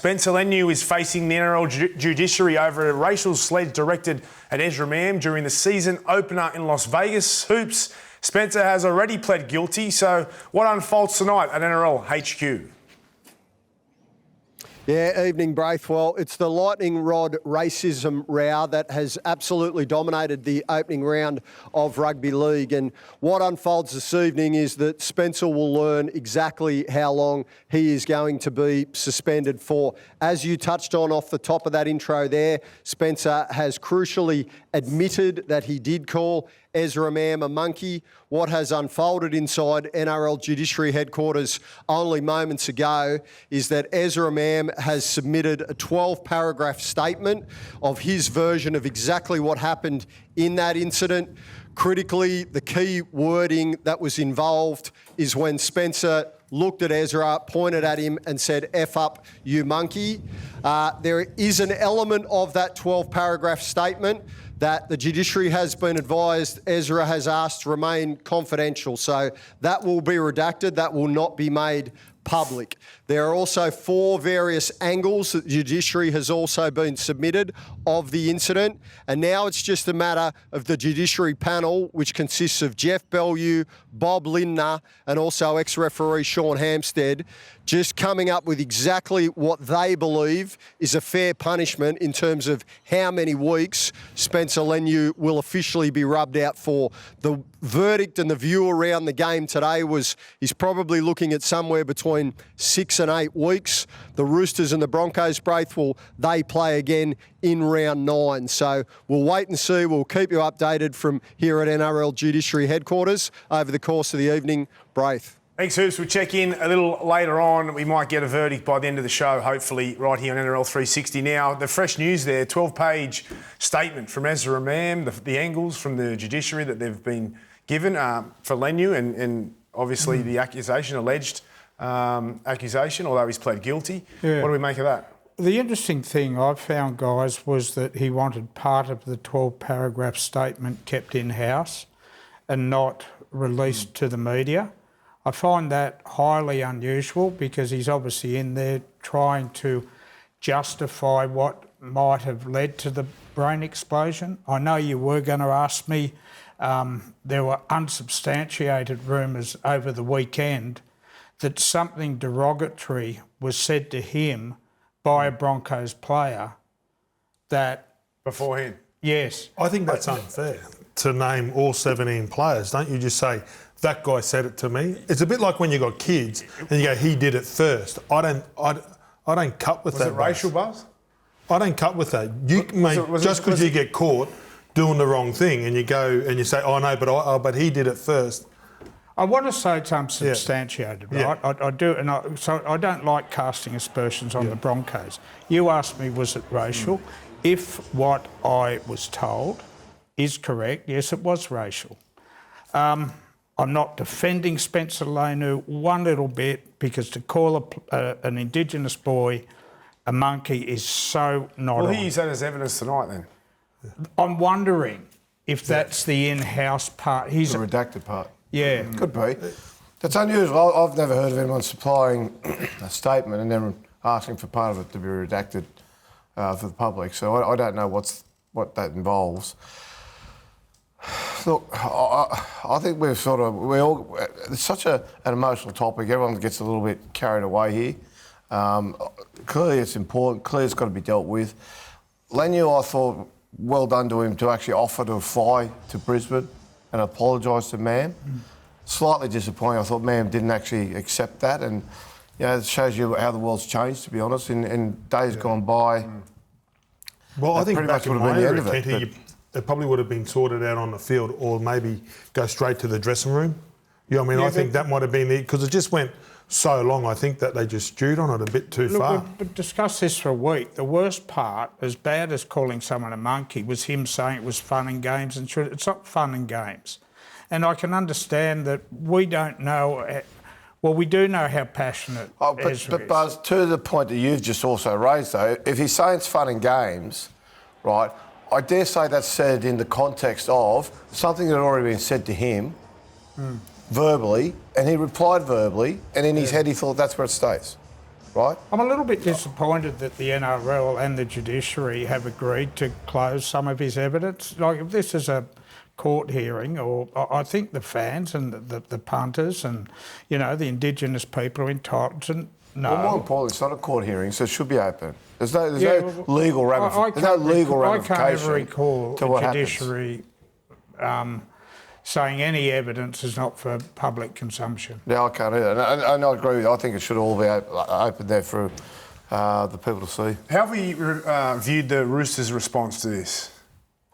Spencer Leniu is facing the NRL judiciary over a racial sledge directed at Ezra Mam during the season opener in Las Vegas. Hoops, Spencer has already pled guilty, so what unfolds tonight at NRL HQ? Yeah, evening, Braith. Well, it's the lightning rod racism row that has absolutely dominated the opening round of rugby league. And what unfolds this evening is that Spencer will learn exactly how long he is going to be suspended for. As you touched on off the top of that intro there, Spencer has crucially admitted that he did call Ezra Mam a monkey. What has unfolded inside NRL Judiciary headquarters only moments ago is that Ezra Mam has submitted a 12-paragraph statement of his version of exactly what happened in that incident. Critically, the key wording that was involved is when Spencer looked at Ezra, pointed at him and said, "F up, you monkey." There is an element of that 12-paragraph statement that the judiciary has been advised Ezra has asked to remain confidential. So that will be redacted, that will not be made public. There are also 4 various angles that the judiciary has also been submitted of the incident, and now it's just a matter of the judiciary panel, which consists of Jeff Bellew, Bob Lindner, and also ex-referee Sean Hampstead, just coming up with exactly what they believe is a fair punishment in terms of how many weeks Spencer Leniu will officially be rubbed out for. The verdict and the view around the game today was he's probably looking at somewhere between 6 and 8 weeks. The Roosters and the Broncos, Braith, they play again in round 9. So we'll wait and see. We'll keep you updated from here at NRL Judiciary headquarters over the course of the evening. Braith. Thanks, Hoops. We'll check in a little later on. We might get a verdict by the end of the show, hopefully, right here on NRL 360. Now, the fresh news there, 12-page statement from Ezra Mam, the angles from the judiciary that they've been given for Leniu and obviously the alleged accusation, although he's pled guilty. Yeah. What do we make of that? The interesting thing I've found, guys, was that he wanted part of the 12-paragraph statement kept in-house and not released to the media. I find that highly unusual because he's obviously in there trying to justify what might have led to the brain explosion. I know you were going to ask me, there were unsubstantiated rumours over the weekend that something derogatory was said to him by a Broncos player that... Beforehand? Yes. I think that's unfair to name all 17 players. Don't you just say, that guy said it to me? It's a bit like when you got kids and you go, he did it first. I don't cut with that. Was it racial, Buzz? I don't cut with that. Just because you get caught doing the wrong thing and you go and you say, oh no, but he did it first. I want to say it's unsubstantiated, right? Yeah. I do, and so I don't like casting aspersions on the Broncos. You asked me, was it racial? If what I was told is correct, yes, it was racial. I'm not defending Spencer Leniu one little bit because to call an Indigenous boy a monkey is so not on. Well, he used that as evidence tonight then. I'm wondering if that's the in-house part. The redacted part. Yeah. Could be. That's unusual. I've never heard of anyone supplying a statement and then asking for part of it to be redacted for the public. So I don't know what that involves. Look, I think it's such an emotional topic. Everyone gets a little bit carried away here. Clearly it's important. Clearly it's got to be dealt with. Leniu, I thought, well done to him to actually offer to fly to Brisbane and apologise to Mam. Slightly disappointing. I thought Mam didn't actually accept that, and it shows you how the world's changed, to be honest. In days gone by, well, I think back in my era, Kenty, it probably would have been sorted out on the field, or maybe go straight to the dressing room. You know what I mean? I think that might have been because it just went so long. I think that they just stewed on it a bit too far. We've discussed this for a week. The worst part, as bad as calling someone a monkey, was him saying it was fun and games, and it's not fun and games. And I can understand that we don't know. Well, we do know how passionate Ezra is. But Buzz, to the point that you've just also raised, though, if he's saying it's fun and games, right, I dare say that's said in the context of something that had already been said to him verbally, and he replied verbally, and in his head he thought that's where it stays. right? I'm a little bit disappointed that the NRL and the judiciary have agreed to close some of his evidence. Like, if this is a court hearing, or I think the fans and the punters and, you know, the Indigenous people are entitled to know. Well, more importantly, it's not a court hearing, so it should be open. There's no legal ramification. I can't ever recall to the what judiciary saying any evidence is not for public consumption. Yeah, I can't either. And I agree with you. I think it should all be open there for the people to see. How have we viewed the Roosters' response to this?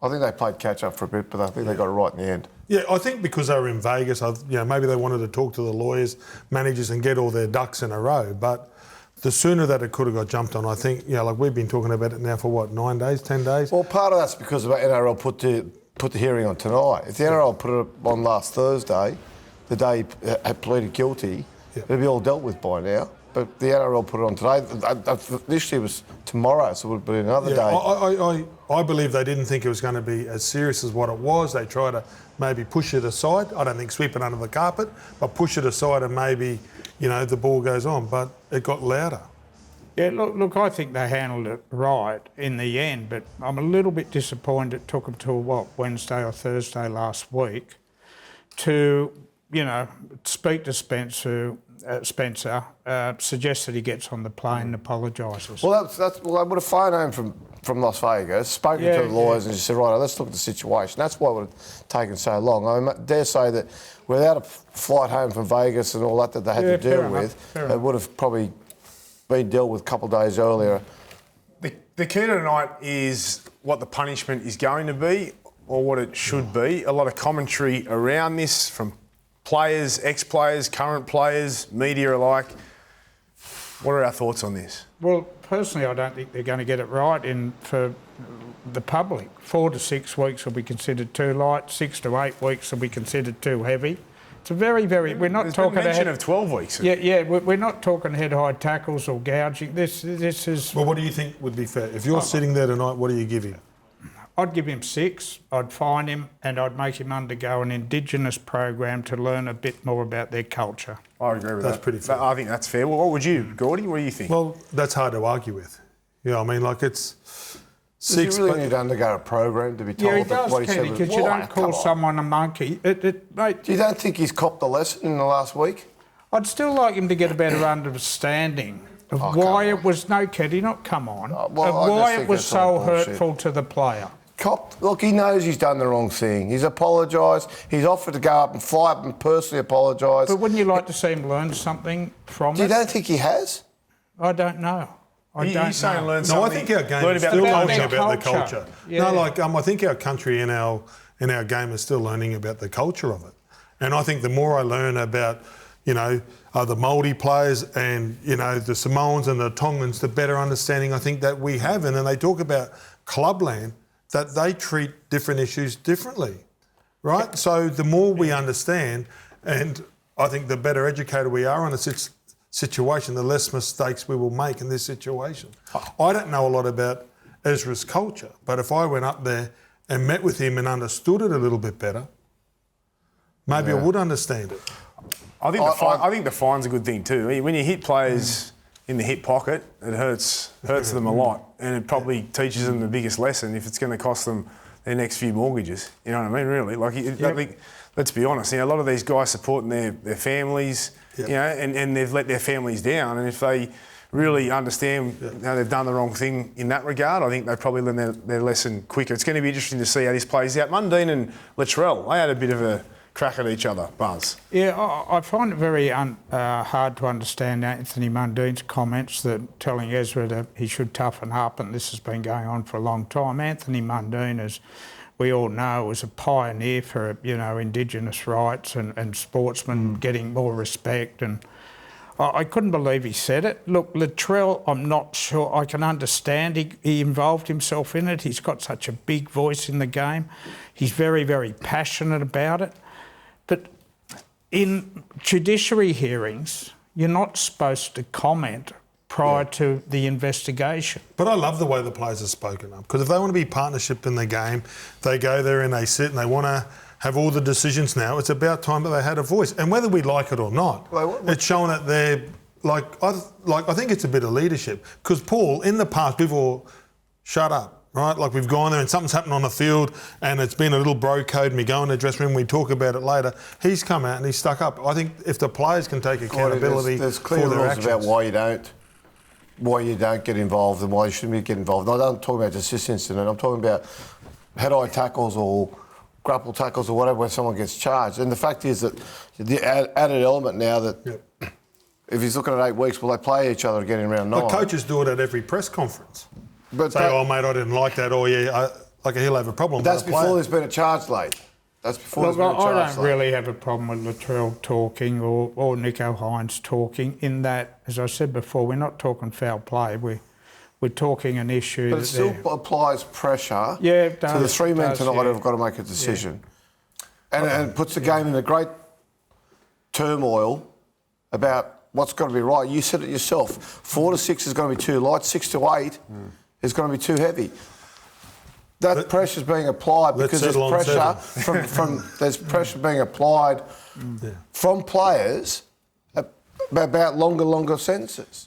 I think they played catch up for a bit, but I think they got it right in the end. Yeah, I think because they were in Vegas, maybe they wanted to talk to the lawyers, managers, and get all their ducks in a row. But the sooner that it could have got jumped on, I think, like we've been talking about it now for what, 9 days, 10 days? Well, part of that's because the NRL put the hearing on tonight. If the NRL put it on last Thursday, the day he had pleaded guilty, it'd be all dealt with by now. But the NRL put it on today. Initially it was tomorrow, so it would be another day. I believe they didn't think it was going to be as serious as what it was. They tried to maybe push it aside. I don't think sweep it under the carpet, but push it aside and maybe, the ball goes on. But it got louder. Yeah, look, I think they handled it right in the end, but I'm a little bit disappointed it took them till, Wednesday or Thursday last week to, speak to Spencer, suggests that he gets on the plane and apologises. Well, I would have phoned home from Las Vegas, spoken to the lawyers and just said, right, let's look at the situation. That's why it would have taken so long. I dare say that without a flight home from Vegas and all that they had to deal with, it would have probably been dealt with a couple of days earlier. The key tonight is what the punishment is going to be or what it should be. A lot of commentary around this from players, ex-players, current players, media alike. What are our thoughts on this? Well, personally, I don't think they're going to get it right for the public. 4 to 6 weeks will be considered too light. 6 to 8 weeks will be considered too heavy. It's a very, very... We're not talking... There's been mention of 12 weeks. Yeah, we're not talking head-high tackles or gouging. This is... Well, what do you think would be fair? If you're sitting there tonight, what do you give him? I'd give him 6, I'd fine him, and I'd make him undergo an Indigenous program to learn a bit more about their culture. I agree with that. That's pretty fair. I think that's fair. Well, what would you, Gordy? What do you think? Well, that's hard to argue with. It's... Does he really need to undergo a program to be told he does, what he said? Because you don't call someone a monkey. Mate, you don't think he's copped the lesson in the last week? I'd still like him to get a better understanding of why it was... No, Keddy, not come on. Why it was so hurtful to the player. Look, he knows he's done the wrong thing. He's apologised. He's offered to go up and fly up and personally apologise. But wouldn't you like to see him learn something from it? You don't think he has? I don't know. You're saying learn something? No, I think our game is still learning about the culture. Yeah. No, I think our country and our game is still learning about the culture of it. And I think the more I learn about, the Māori players and, the Samoans and the Tongans, the better understanding I think that we have. And then they talk about clubland, that they treat different issues differently, right? So the more we understand, and I think the better educated we are on a situation, the less mistakes we will make in this situation. I don't know a lot about Ezra's culture, but if I went up there and met with him and understood it a little bit better, maybe I would understand it. I think the fine's a good thing too. When you hit players in the hip pocket, it hurts them a lot, and it probably teaches them the biggest lesson if it's going to cost them their next few mortgages. You know what I mean? Really, I think, let's be honest. A lot of these guys supporting their families, and they've let their families down. And if they really understand they've done the wrong thing in that regard, I think they probably learn their lesson quicker. It's going to be interesting to see how this plays out. Mundine and Latrell, they had a bit of a crack at each other, Buzz. Yeah, I find it very hard to understand Anthony Mundine's comments that telling Ezra that he should toughen up, and this has been going on for a long time. Anthony Mundine, as we all know, was a pioneer for Indigenous rights and sportsmen getting more respect, and I couldn't believe he said it. Look, Latrell, I'm not sure. I can understand he involved himself in it. He's got such a big voice in the game. He's very, very passionate about it. But in judiciary hearings, you're not supposed to comment prior to the investigation. But I love the way the players have spoken up, because if they want to be partnership in the game, they go there and they sit and they want to have all the decisions now. It's about time that they had a voice. And whether we like it or not, it's shown that I think it's a bit of leadership because Paul, in the past, we've all shut up. Right, like we've gone there and something's happened on the field and it's been a little bro code and we go in the dressing room, we talk about it later. He's come out and he's stuck up. I think if the players can take accountability there's clear for their rules actions. about why you don't get involved and why you shouldn't get involved. And I don't talk about just this incident. I'm talking about head-eye tackles or grapple tackles or whatever where someone gets charged. And the fact is that the added element now that if he's looking at 8 weeks, will they play each other again in round 9? The coaches do it at every press conference. But Say, oh mate, I didn't like that, or he'll have a problem. That's before there's been a charge laid. That's before there's been a charge I don't laid. really have a problem with Latrell talking or Nico Hines talking in that, as I said before, we're not talking foul play. We're talking an issue. But it still applies pressure it to does, the 3 men tonight who have got to make a decision. And it puts the game in a great turmoil about what's got to be right. You said it yourself. 4 to 6 is going to be too light. 6 to 8 is going to be too heavy. That pressure's being applied because there's pressure there's pressure being applied from players about longer sentences.